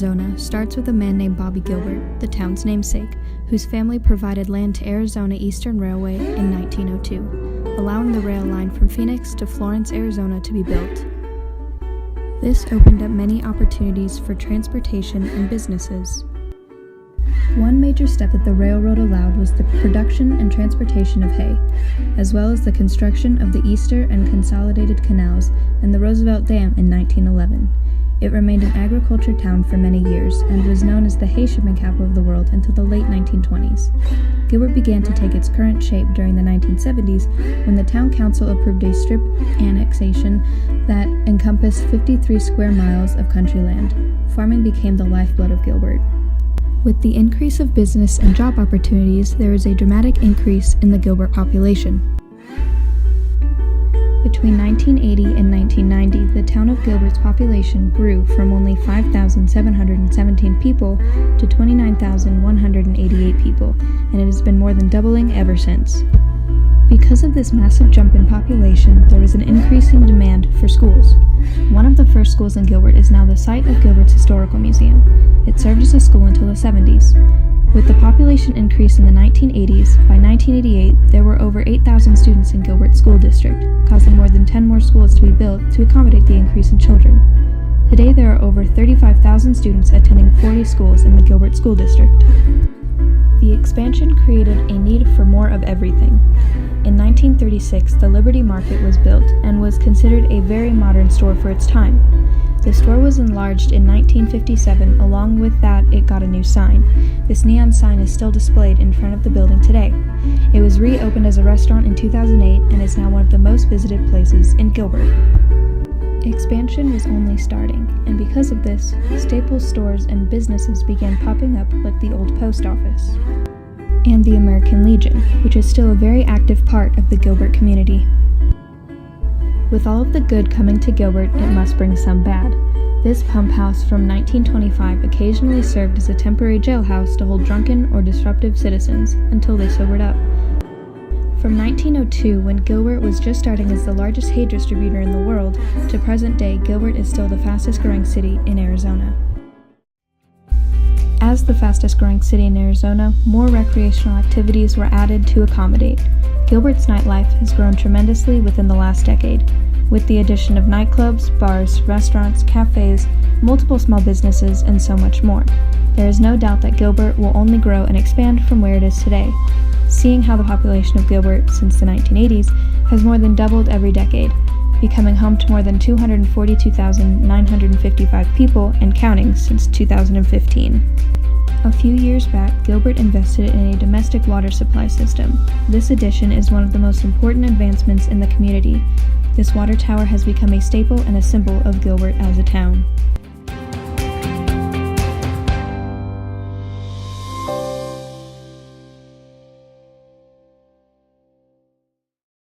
Arizona starts with a man named Bobby Gilbert, the town's namesake, whose family provided land to Arizona Eastern Railway in 1902, allowing the rail line from Phoenix to Florence, Arizona to be built. This opened up many opportunities for transportation and businesses. One major step that the railroad allowed was the production and transportation of hay, as well as the construction of the Easter and Consolidated Canals and the Roosevelt Dam in 1911. It remained an agriculture town for many years and was known as the hay shipping capital of the world until the late 1920s. Gilbert began to take its current shape during the 1970s when the town council approved a strip annexation that encompassed 53 square miles of country land. Farming became the lifeblood of Gilbert. With the increase of business and job opportunities, there is a dramatic increase in the Gilbert population. Between 1980 and 1990, the town of Gilbert's population grew from only 5,717 people to 29,188 people, and it has been more than doubling ever since. Because of this massive jump in population, there was an increasing demand for schools. One of the first schools in Gilbert is now the site of Gilbert's Historical Museum. It served as a school until the 70s. With the population increase in the 1980s, by 1988, there were over 8,000 students in Gilbert School District, causing more than 10 more schools to be built to accommodate the increase in children. Today, there are over 35,000 students attending 40 schools in the Gilbert School District. The expansion created a need for more of everything. In 1936, the Liberty Market was built and was considered a very modern store for its time. The store was enlarged in 1957. Along with that, it got a new sign. This neon sign is still displayed in front of the building today. It was reopened as a restaurant in 2008 and is now one of the most visited places in Gilbert. Expansion was only starting, and because of this, staple stores and businesses began popping up like the old post office and the American Legion, which is still a very active part of the Gilbert community. With all of the good coming to Gilbert, it must bring some bad. This pump house from 1925 occasionally served as a temporary jailhouse to hold drunken or disruptive citizens until they sobered up. From 1902, when Gilbert was just starting as the largest hay distributor in the world, to present day, Gilbert is still the fastest growing city in Arizona. As the fastest growing city in Arizona, more recreational activities were added to accommodate. Gilbert's nightlife has grown tremendously within the last decade, with the addition of nightclubs, bars, restaurants, cafes, multiple small businesses, and so much more. There is no doubt that Gilbert will only grow and expand from where it is today, seeing how the population of Gilbert since the 1980s has more than doubled every decade, becoming home to more than 242,955 people and counting since 2015. A few years back, Gilbert invested in a domestic water supply system. This addition is one of the most important advancements in the community. This water tower has become a staple and a symbol of Gilbert as a town.